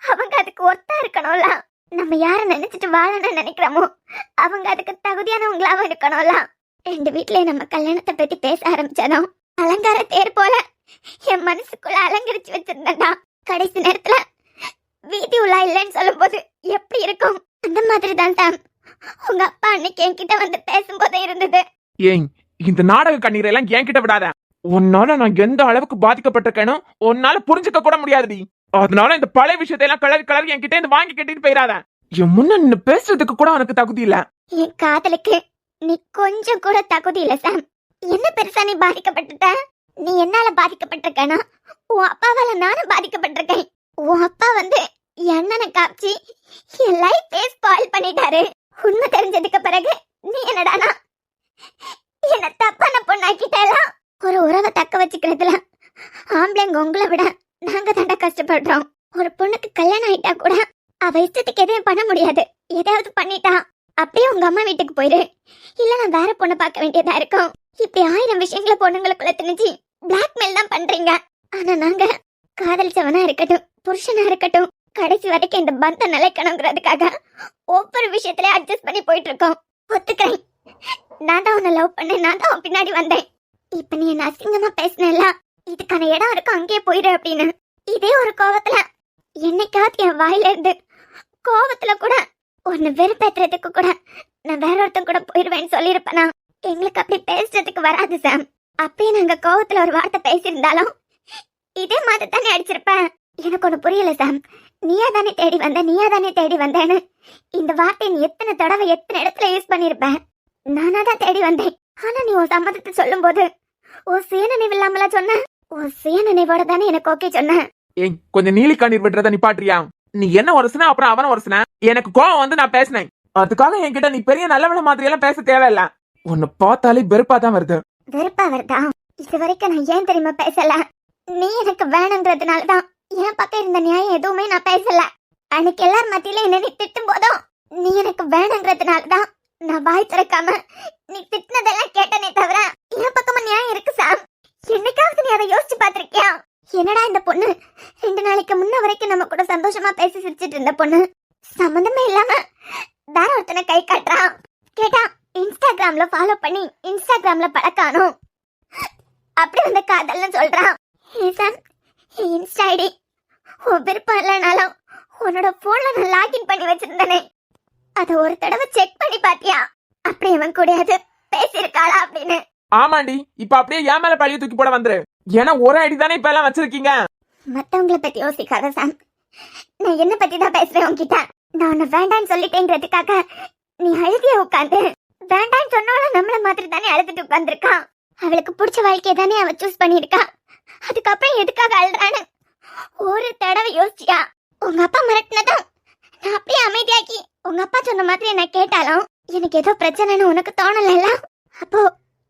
அவங்க அதுக்கு ஒர்த்தா இருக்கணும்ல. நம்ம யார நினைச்சிட்டு வாழணும்னு நினைக்கிறோமோ அவங்க அதுக்கு தகுதியானவங்களாவும் இருக்கணும்ல. 2 வீட்லயே நம்ம கல்யாணத்தை பத்தி பேச ஆரம்பிச்சதும் அலங்கார தேர் போல என் மனசுக்குள்ள அலங்கரிச்சு வச்சிருந்தா, கடைசி நேரத்துல வீதி உலா இல்லைன்னு சொல்லும் போது எப்படி இருக்கும் அந்த மாதிரி தான் சாம் உங்க அப்பா அன்னைக்கு என்கிட்ட வந்து பேசும்போதே இருந்தது. ஏய், இந்த நாடக கண்ணீரை எல்லாம் என்கிட்ட விடாத. உன்னால நான் எந்த அளவுக்கு பாதிக்கப்பட்டிருக்கேனோ உன்னால புரிஞ்சுக்க கூட முடியாதுடி. அதனால இந்த பழைய விஷயத்தை எல்லாம் கலரி என்கிட்ட இந்த வாங்கி கட்டிட்டு போயிடாத. என் முன்ன நின்னு பேசுறதுக்கு கூட உனக்கு தகுதி இல்ல. என் காதலுக்கு நீ கொஞ்சம் கூட தகுதி இல்ல சாம். என்ன பெருசா நீ பாதிக்கப்பட்டுட்ட? நீ என்னால பாதிக்கப்பட்டிருக்கேனா? உன் அப்பாவால நானும் பாதிக்கப்பட்டிருக்கேன். உன் அப்பா வந்து என்னன்னு காமிச்சு என் லைஃபே ஸ்பாயில் பண்ணிட்டாரு. உண்மை தெரிஞ்சதுக்கு பிறகு நீ என்னடானா என்ன தப்பான பொண்ணாக்கிட்டலாம். ஒரு உறவை தக்க வச்சுக்கிறதுல ஆம்பளைங்க உங்களை விட நாங்க தாண்டா கஷ்டப்படுறோம். ஒரு பொண்ணுக்கு கல்யாணம் ஆயிட்டா கூட அவ இஷ்டத்துக்கு எதையும் பண்ண முடியாது. எதையாவது பண்ணிட்டா அப்படியே உங்க அம்மா வீட்டுக்கு போயிரு, இல்ல நான் வேற பொண்ணை பார்க்க வேண்டியதா இருக்கும். இப்படி 1000 விஷயங்களை பொண்ணுங்களுக்குள்ள திணிச்சு பிளாக்மெயில் தான் பண்றீங்க. ஆனா நாங்க காதலிச்சவனா இருக்கட்டும், புருஷனா இருக்கட்டும், கடைசி வரைக்கும் இந்த பந்தம் நிலைக்கணுங்கிறதுக்காக ஒவ்வொரு விஷயத்திலே அட்ஜஸ்ட் பண்ணி போயிட்டு இருக்கோம். ஒத்துக்கிறேன், நான் தான் உன்னை லவ் பண்ணேன், நான் தான் பின்னாடி வந்தேன். இப்ப நீ என்ன அசிங்கமா பேசினல, இதுக்கான இடம் இருக்கும், அங்கேயே போயிரு அப்படின்னு. இதே ஒரு கோவத்துல என்னைக்காவது என் வாயில இருந்து கோவத்துல கூட உன்னை வெறுப்பேத்துறதுக்கு கூட நான் வேற ஒருத்தன் கூட போயிருவேன்னு சொல்லியிருப்பேனா? எங்களுக்கு அப்படி பேசுறதுக்கு வராது சாம். அப்பயே நாங்க கோவத்துல ஒரு வார்த்தை பேசியிருந்தாலும் இதே மாதிரி தானே அடிச்சிருப்பேன். எனக்கு ஒண்ணு புரியல சாம். நீயா தானே தேடி வந்த, நீயா தானே தேடி வந்தேன்னு இந்த வார்த்தையை நீ எத்தனை தடவை எத்தனை இடத்துல யூஸ் பண்ணிருப்பேன். நானா தான் தேடி வந்தேன். ஆனா நீ உன் சம்மதத்தை சொல்லும் போது உன் சுயநினைவு இல்லாமலா சொன்ன? உன் சுயநினைவோட தானே எனக்கு ஓகே சொன்ன. ஏய், கொஞ்சம் நீலி கண்ணீர் விட்டுறத நிப்பாட்றியா? நீ என்ன உரசுன, அப்புறம் அவன உரசுன. எனக்கு கோவம் வந்து நான் பேசினேன். அதுக்காக என்கிட்ட நீ பெரிய நல்லவன மாதிரி எல்லாம் பேச தேவையில்ல. உன்னை பார்த்தாலே வெறுப்பா தான் வருது. வெறுப்பா வருதா? இது வரைக்கும் நான் ஏன் தெரியுமா பேசல? நீ எனக்கு வேணுங்கிறதுனாலதான் என் பக்கம் இருந்த நியாயம் எதுவுமே நான் பேசல. அன்னைக்கு எல்லார் மத்தியில என்ன நீ திட்டும் போதும் நீ எனக்கு வேணுங்கிறதுனாலதான் நான் வாய் திறக்காம நீ திட்டினதெல்லாம் கேட்டனே தவிர என் பக்கமா நியாயம் இருக்கு சாம். என்னைக்காவது நீ அதை யோசிச்சு பாத்திருக்கியா? என்னடா இந்த பொண்ணு 2 நாளைக்கு முன்ன வரைக்கும் நம்ம கூட சந்தோஷமா பேசி சிரிச்சிட்டு இருந்த பொண்ணு சம்பந்தமே இல்லாம வேற ஒருத்தனை கை காட்டுறான். கேட்டா இன்ஸ்டாகிராம்ல ஃபாலோ பண்ணி இன்ஸ்டாகிராம்ல பழக்கானும் அப்படி வந்து காதல்னு சொல்றான். இன்ஸ்டா ஐடி உன் விருப்பம் இல்லைனாலும் உன்னோட போன்ல நான் லாகின் பண்ணி வச்சிருந்தேனே, அத ஒரு தடவை செக் பண்ணி பாத்தியா? அப்படி அவன் கூடயாவது பேசியிருக்காளா அப்படின்னு? ஆமாண்டி, இப்ப அப்படியே என் மேல பழிய தூக்கி போட வந்துரு. ஏன்னா ஒரு ஐடி தானே இப்ப எல்லாம் வச்சிருக்கீங்க. மத்தவங்களை பத்தி யோசிக்காத சாம். நான் என்ன பத்தி தான் பேசுறேன் உன்கிட்ட. நான் உன்னை வேண்டான்னு சொல்லிட்டேங்கிறதுக்காக நீ அழுதிய உட்காந்து வேண்டான்னு சொன்னாலும் நம்மள மாதிரி தானே அழுதுட்டு உட்காந்துருக்கான். அவளுக்கு பிடிச்ச வாழ்க்கையை தானே அவ சூஸ் பண்ணிருக்கா. அதுக்கப்புறம் எதுக்காக அழுறான்னு ஒரு தடவை யோசிச்சியா? உங்க அப்பா மிரட்டினதும் நான் அப்படியே அமைதியாக்கி உங்க அப்பா சொன்ன மாதிரி நான் கேட்டாலும் எனக்கு ஏதோ பிரச்சனைன்னு உனக்கு தோணல. அப்போ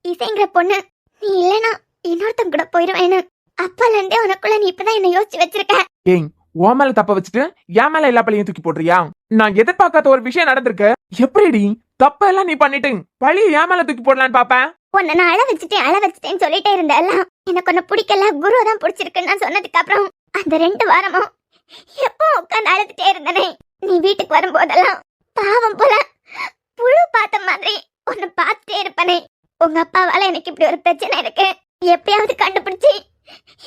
இசைங்கிற பொண்ணு நீ இல்லைன்னா இன்னொருத்தன் கூட போயிருவேன்னு அப்பால இருந்தே உனக்குள்ள நீ இப்பதான் என்ன யோசிச்சு வச்சிருக்க. ஏய், உன் மேல தப்ப வச்சுட்டு என் மேல எல்லா பழியும் தூக்கி போடுறியா? நான் எதிர்பார்க்காத ஒரு விஷயம் நடந்திருக்கு. எப்படிடி தப்ப எல்லாம் நீ பண்ணிட்டு பழிய என் மேல தூக்கி போடலான்னு பாப்பேன். உன்னை நான் அழ வச்சுட்டேன்னு சொல்லிட்டே இருந்தேன். எனக்கு உன்னை பிடிக்கல, குரு தான் பிடிச்சிருக்குன்னு நான் சொன்னதுக்கு அப்புறம் அந்த 2 வாரமும் எப்போ உட்காந்து அழுதுட்டே இருந்தனே. நீ வீட்டுக்கு வரும்போதெல்லாம் பாவம் போல புழு பார்த்த மாதிரி உன்னை பார்த்துட்டே இருப்பனே. உங்க அப்பாவால எனக்கு இப்படி ஒரு பிரச்சனை இருக்கு, எப்படியாவது கண்டுபிடிச்சு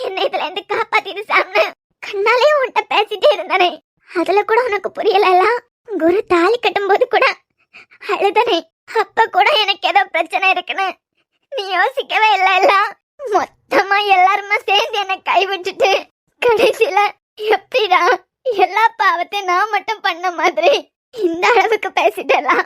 என்ன இதுல இருந்து காப்பாத்திட்டு சாமி கண்ணாலே உன்கிட்ட பேசிட்டே இருந்தனே. அதுல கூட உனக்கு புரியல. குரு தாலி கட்டும் போது கூட அழுதனே. அப்ப கூட எனக்கு ஏதோ பிரச்சனை இருக்குன்னு நீ யோசிக்கவே இல்ல. மொத்தமா எல்லாருமே சேர்ந்து என்ன கைவிட்டுட்டு கடைசியில எப்படிடா எல்லா பாவத்தையும் நான் மட்டும் பண்ண மாதிரி இந்த அளவுக்கு பேசிட்டலாம்.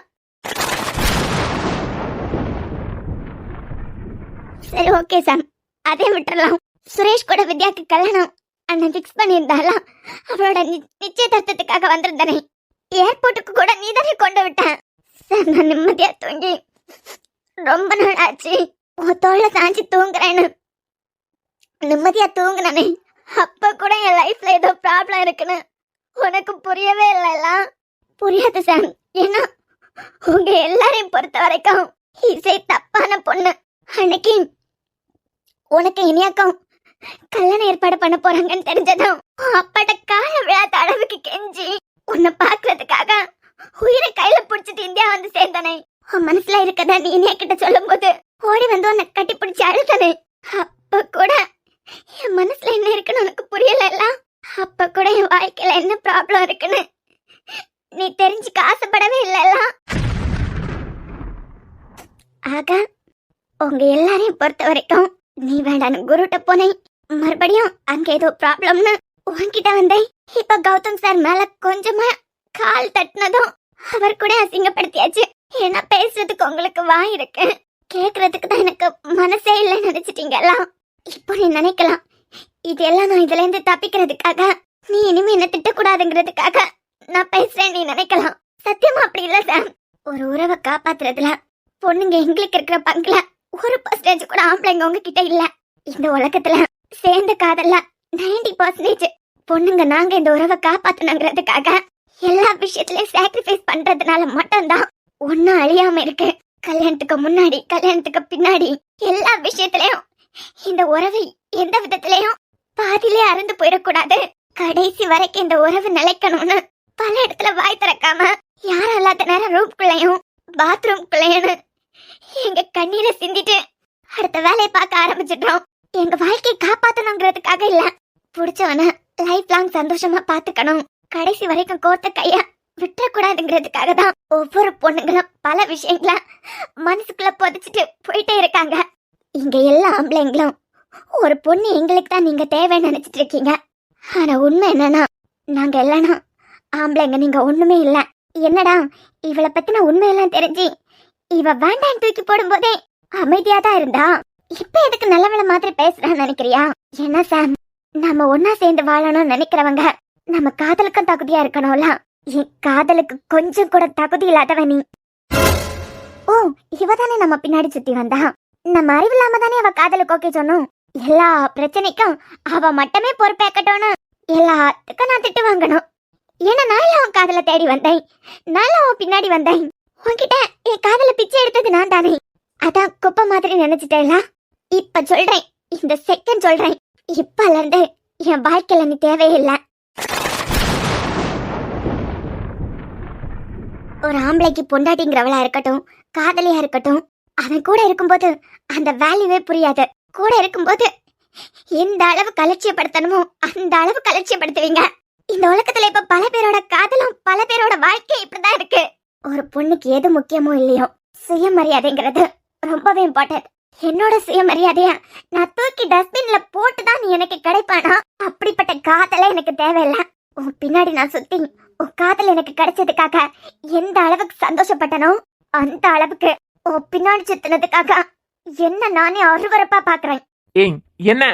சரி, ஓகே சாம், அதே விட்டுறலாம். சுரேஷ் கூட வித்யாக்கு கல்யாணம் அண்ணன் பிக்ஸ் பண்ணியிருந்தாலாம். அவளோட நிச்சயதார்த்தத்துக்காக வந்திருந்தனே. ஏர்போர்ட்டுக்கு கூட நீ தானே கொண்டு விட்டேன் சார். நான் நிம்மதியா தூங்கி ரொம்ப நாள் ஆச்சு உன் தோல்ல சாஞ்சு தூங்குறேன்னு. நிம்மதியா தூங்குனே, அப்ப கூட என் லைஃப்ல ஏதோ ப்ராப்ளம் இருக்குன்னு உனக்கு புரியவே இல்லைல்ல? புரியாது சாம். ஏன்னா உங்க எல்லாரையும் பொறுத்த வரைக்கும் இசை தப்பான பொண்ணு. அன்னைக்கு உனக்கு இனியாக்கும் கல்யாணம் ஏற்பாடு பண்ண போறாங்கன்னு தெரிஞ்சதும் அப்பாட்ட கால விழாத அளவுக்கு கெஞ்சி உன்னை பாக்குறதுக்காக உயிரை கையில புடிச்சிட்டு இந்தியா வந்து சேர்ந்தானே. உன் மனசுல இருக்கதா நீ இனியா கிட்ட சொல்லும் போது ஓடி வந்து உன்னை கட்டி பிடிச்சி அழுதானே. அப்ப கூட என் மனசுல என்ன இருக்குன்னு உனக்கு புரியல. அப்ப கூட என் வாழ்க்கையில என்ன ப்ராப்ளம் இருக்குன்னு நீ தெரிஞ்சுக்க ஆசைப்படவே இல்லைல்ல. ஆக உங்க எல்லாரையும் பொறுத்த வரைக்கும் நீ வேண்டான்னு குருட்ட போனேன். மறுபடியும் அங்க ஏதோ ப்ராப்ளம்னு உன்கிட்ட வந்தேன். இப்ப கௌதம் சார் மேல கொஞ்சமா கால் தட்டினதும் அவர் கூட அசிங்கப்படுத்தியாச்சு. ஏன்னா பேசுறதுக்கு உங்களுக்கு வாய் இருக்கு, கேக்குறதுக்கு தான் எனக்கு மனசே இல்லைன்னு நினைச்சிட்டீங்கல்ல. இப்போ நீ நினைக்கலாம் இதெல்லாம் நான் இதுல இருந்து தப்பிக்கிறதுக்காக, நீ இனிமே என்ன திட்டக்கூடாதுங்கிறதுக்காக நான் பேசுறேன் நீ நினைக்கலாம். சத்தியமா அப்படி இல்ல சார். ஒரு உறவை காப்பாத்துறதுல பொண்ணுங்க எங்களுக்கு இருக்கிற பங்குல 1% கூட ஆம்பளைங்க உங்ககிட்ட இல்ல. இந்த உலகத்துல சேர்ந்த காதல்ல 90% பொண்ணுங்க நாங்க இந்த உறவை காப்பாத்தணுங்கிறதுக்காக எல்லா விஷயத்திலயும் சாக்ரிஃபைஸ் பண்றதுனால மட்டும்தான் ஒன்னும் அழியாம இருக்கு. கல்யாணத்துக்கு முன்னாடி கல்யாணத்துக்கு பின்னாடி எல்லா விஷயத்திலயும் இந்த உறவு எந்த விதத்திலயும் பாதியிலே அறுந்து போயிடக்கூடாது. கடைசி வரைக்கும் இந்த உறவு நிலைக்கணும்னு பல இடத்துல வாய் திறக்காம யாரும் இல்லாத நேரம் ரூம்குள்ளையும் பாத்ரூம்குள்ளையும் எங்க கண்ணீரை சிந்திட்டு அடுத்த வேலையை பார்க்க ஆரம்பிச்சிட்டோம். எங்க வாழ்க்கையை காப்பாத்தணுங்கிறதுக்காக இல்ல, புடிச்சவன லைஃப் லாங் சந்தோஷமா பாத்துக்கணும், கடைசி வரைக்கும் கோர்த்த கைய விட்டுறக்கூடாதுங்கிறதுக்காக தான் ஒவ்வொரு பொண்ணுங்களும் பல விஷயங்கள மனசுக்குள்ள புதைச்சிட்டு போயிட்டே இருக்காங்க. இங்க எல்லா ஆம்பளைங்களும் ஒரு பொண்ணு எங்களுக்கு தான் நீங்க தேவைன்னு நினைச்சிட்டு இருக்கீங்க. ஆனா உண்மை என்னன்னா நாங்க இல்லைன்னா ஆம்பளைங்க நீங்க ஒண்ணுமே இல்ல. என்னடா இவளை பத்தின உண்மையெல்லாம் தெரிஞ்சு இவ வேண்டான்னு தூக்கி போடும் போதே அமைதியா தான் இருந்தா, இப்ப எதுக்கு நல்லவள மாதிரி பேசுறான்னு நினைக்கிறியா? என்ன சாம், நம்ம ஒன்னா சேர்ந்து வாழணும்னு நினைக்கிறவங்க நம்ம காதலுக்கும் தகுதியா இருக்கணும்ல. என் காதலுக்கு கொஞ்சம் கூட தகுதி இல்லாதவ நீ. ஓ, இவதானே நம்ம பின்னாடி சுத்தி வந்தா? நம்ம அறிவில்லாம தானே அவ காதலுக்கு ஓகே சொன்னோம். எல்லா பிரச்சனைக்கும் அவ மட்டுமே பொறுப்பேக்கட்டும்னு எல்லாத்துக்கும் நான் திட்டு வாங்கணும். ஏன்னா நான் அவன் காதல தேடி வந்தேன், நான் அவன் பின்னாடி வந்தேன். உன்கிட்ட என் காதல பிச்சை எடுத்தது நான் தானே. அதான் குப்பை மாதிரி நினைச்சிட்டேல. இப்ப சொல்றேன், இந்த செகண்ட் சொல்றேன், இப்பல இருந்து என் வாழ்க்கையில நீ தேவையில்லை. ஒரு ஆம்பளைக்கு பொண்டாட்டிங்கிறவளா இருக்கட்டும், காதலியா இருக்கட்டும், அவன் கூட இருக்கும்போது அந்த வேல்யூவே புரியாது. கூட இருக்கும்போது எந்த அளவு கலட்சியப்படுத்தணுமோ அந்த அளவு கலட்சியப்படுத்துவீங்க. இந்த உலகத்துல இப்ப பல பேரோட காதலும் பல பேரோட வாழ்க்கை இப்படிதான் இருக்கு. ஒரு பொண்ணுக்கு எது முக்கியமோ இல்லையோ, சுயமரியாதைங்கிறது ரொம்பவே இம்பார்ட்டன்ட். என்னோட சுயமரியாதைய நான் தூக்கி டஸ்ட்பின்ல போட்டுதான் நீ எனக்கு கிடைப்பானா? அப்படிப்பட்ட காதல எனக்கு தேவையில்ல. உன் பின்னாடி நான் சுத்தி உன் காதல் எனக்கு கிடைச்சதுக்காக எந்த அளவுக்கு சந்தோஷப்பட்டனோ அந்த அளவுக்கு உன் பின்னாடி சுத்தினதுக்காக என்ன நானே அருவருப்பா பாக்குறேன். ஏய், என்ன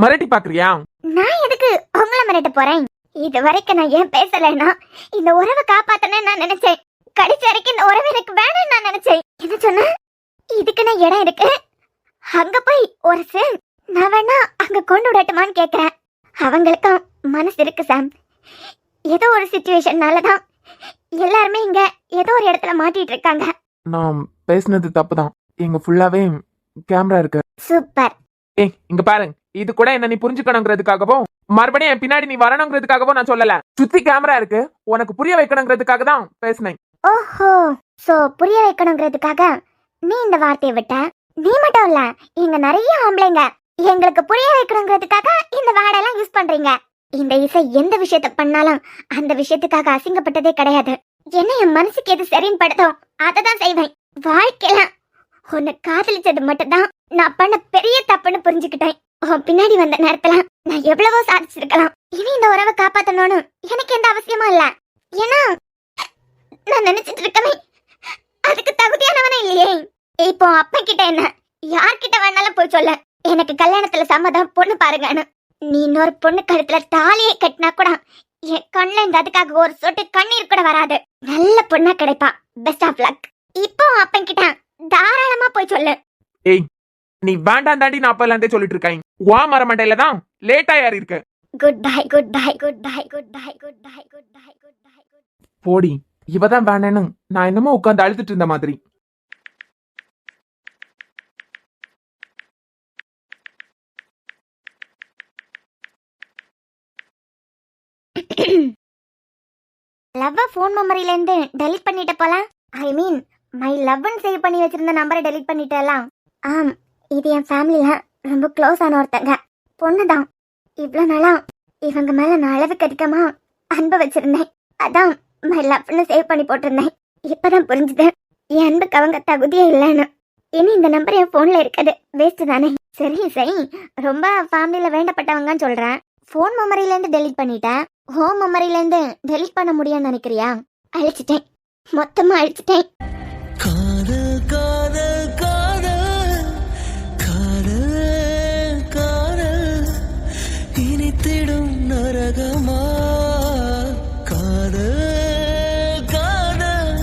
மிரட்டி பாக்குறியா? நான் எதுக்கு உங்களை மிரட்ட போறேன்? இது வரைக்கும் நான் ஏன் பேசலைன்னா இந்த உறவை காப்பாத்தணும்னு நான் நினைச்சேன். கடைசி வரைக்கும் இந்த உறவு எனக்கு வேணும்னு நான் நினைச்சேன். என்ன சொன்ன? இதுக்குன்னு இடம் இருக்கு, அங்க போய் ஒரு நான் வேணா அங்க கொண்டு விடட்டுமான்னு கேக்குறேன். அவங்களுக்கும் மனசு இருக்கு சாம். ஏதோ ஒரு சிச்சுவேஷன்னாலதான் எல்லாருமே இங்க ஏதோ ஒரு இடத்துல மாட்டிட்டு இருக்காங்க. நான் பேசுனது தப்புதான். எங்க ஃபுல்லாவே கேமரா இருக்கு. சூப்பர். ஏய், இங்க பாருங்க, இது கூட என்ன நீ புரிஞ்சுக்கணுங்கிறதுக்காகவும் மறுபடியும் என் பின்னாடி நீ வரணுங்கிறதுக்காகவும் நான் சொல்லல. சுத்தி கேமரா இருக்கு, உனக்கு புரிய வைக்கணுங்கிறதுக்காக தான் பேசினேன். ஓஹோ, சோ புரிய வைக்கணுங்கிறதுக்காக நீ இந்த வார்த்தையை விட்ட. நீ மட்டும் இல்ல, இங்க நிறைய ஆம்பளைங்க எங்களுக்கு புரிய வைக்கணுங்கிறதுக்காக இந்த வார்டெல்லாம் யூஸ் பண்றீங்க. இந்த இசை எந்த விஷயத்த பண்ணாலும் அந்த விஷயத்துக்காக அசிங்கப்பட்டதே கிடையாது. என்ன என் மனசுக்கு எது சரின்னு படுதோ அதை தான் செய்வேன். வாழ்க்கையில உன்னை காதலிச்சது மட்டும்தான் நான் பண்ண பெரிய தப்புன்னு புரிஞ்சுக்கிட்டேன். உன் பின்னாடி வந்த நேரத்துல நான் எவ்வளவோ சாதிச்சிருக்கலாம். இனி இந்த உறவை காப்பாத்தணும்னு எனக்கு எந்த அவசியமும் இல்ல. ஏன்னா நான் நினைச்சிட்டு இருக்கவே அதுக்கு தகுதியானவனே இல்லையே. இப்போ அப்பா கிட்ட என்ன யார்கிட்ட வேணாலும் போய் சொல்ல, எனக்கு கல்யாணத்துல சம்மதம், பொண்ணு பாருங்கன்னு. நீ இன்னொரு பொண்ணு கழுத்துல தாலியை கட்டினா கூட என் கண்ணுல இந்த அதுக்காக ஒரு சொட்டு கண்ணீர் கூட வராது. நல்ல பொண்ணா கிடைப்பா. Best of luck. இப்போ அப்பன் கிட்ட தாராளமா போய் சொல்லு. ஏய் நீ வேண்டாம் தாண்டி நான் அப்பல இருந்தே சொல்லிட்டு இருக்கேன். வா மரமண்டையில தான் லேட்டா யார் இருக்கு. Good bye good bye good bye good bye good bye good bye good bye good. போடி இவதான் வேணேன்னு நான் என்னமோ உட்கார்ந்து அழுதுட்டு இருந்த மாதிரி. லவ்வ ஃபோன் மெமரியில இருந்து டெலீட் பண்ணிட்ட போல. ஐ மீன் மை லவ்னு சேவ் பண்ணி வச்சிருந்த நம்பரை டெலீட் பண்ணிட்டலாம். ஆம், இது என் ஃபேமிலியில ரொம்ப க்ளோஸ் ஆன ஒருத்தங்க பொண்ணுதான். இவ்வளோ நாளா இவங்க மேல நான் அளவுக்கு அதிகமா அன்பு வச்சிருந்தேன். அதான் மை லவ்னு சேவ் பண்ணி போட்டிருந்தேன். இப்பதான் புரிஞ்சுது என் அன்புக்கு அவங்க தகுதியே இல்லைன்னு. இனி இந்த நம்பர் என் போன்ல இருக்காது, வேஸ்ட் தானே. சரி சரி, ரொம்ப ஃபேமிலியில வேண்டப்பட்டவங்கன்னு சொல்றேன். ஃபோன் மெமரியில இருந்து டெலீட் பண்ணிட்டேன். ஹோம் மெமரியில இருந்து டெலீட் பண்ண முடியும்னு நினைக்கிறியா? அழிச்சிட்டேன், மொத்தமா அழிச்சிட்டேன். காதல் காதல் காதல் காதல் காதல் இனித்திடும் நரகமா காதல் காதல்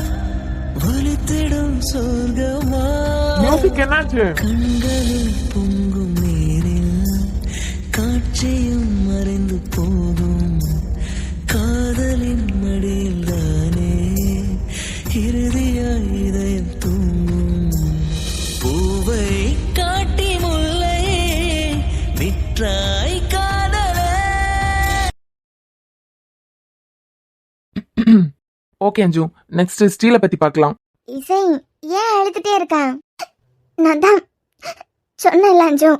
வலித்திடும் சொர்க்கமா மியூசிக் என்னாச்சு? கண்களில் பொங்கும் நீரில் காட்சியும் மறைந்து போகும் காதலின் மடியில் தானே இறுதியாய் இதயம் தூங்கும் பூவை காட்டி முல்லை விற்றாய் காதலே. ஓகே அஞ்சு, நெக்ஸ்ட் ஸ்டீலை பத்தி பார்க்கலாம். இசை ஏன் அழுதுட்டே இருக்கான்? நான் தான் சொன்னேன்ல அஞ்சு,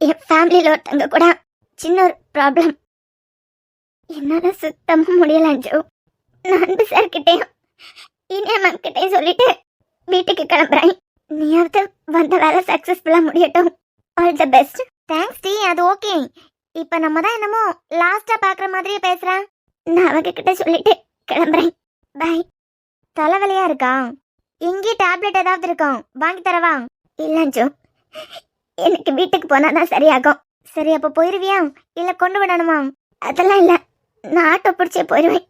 என் ஃபேமிலியில ஒருத்தங்க கூட சின்ன ஒரு ப்ராப்ளம். என்னால சுத்தமா முடியல அஞ்சு. நான் அன்பு சார்கிட்டையும் இனியம்மன் கிட்டையும் சொல்லிட்டு வீட்டுக்கு கிளம்புறேன். நீயாவது வந்த வேலை சக்சஸ்ஃபுல்லா முடியட்டும். All the best. தேங்க்ஸ் டி, அது ஓகே. இப்ப நம்ம தான் என்னமோ லாஸ்டா பாக்குற மாதிரியே பேசுறேன். நான் அவங்க கிட்ட சொல்லிட்டு கிளம்புறேன். பை. தலைவலியா இருக்கா? எங்கே டேப்லெட் ஏதாவது இருக்கும், வாங்கி தரவா? இல்ல அஞ்சு, எனக்கு வீட்டுக்கு போனாதான் சரியாகும். சரி, அப்ப போயிருவியா இல்ல கொண்டு விடணுமா? அதெல்லாம் இல்ல, நான் ஆட்டோ பிடிச்சே போயிருவேன்.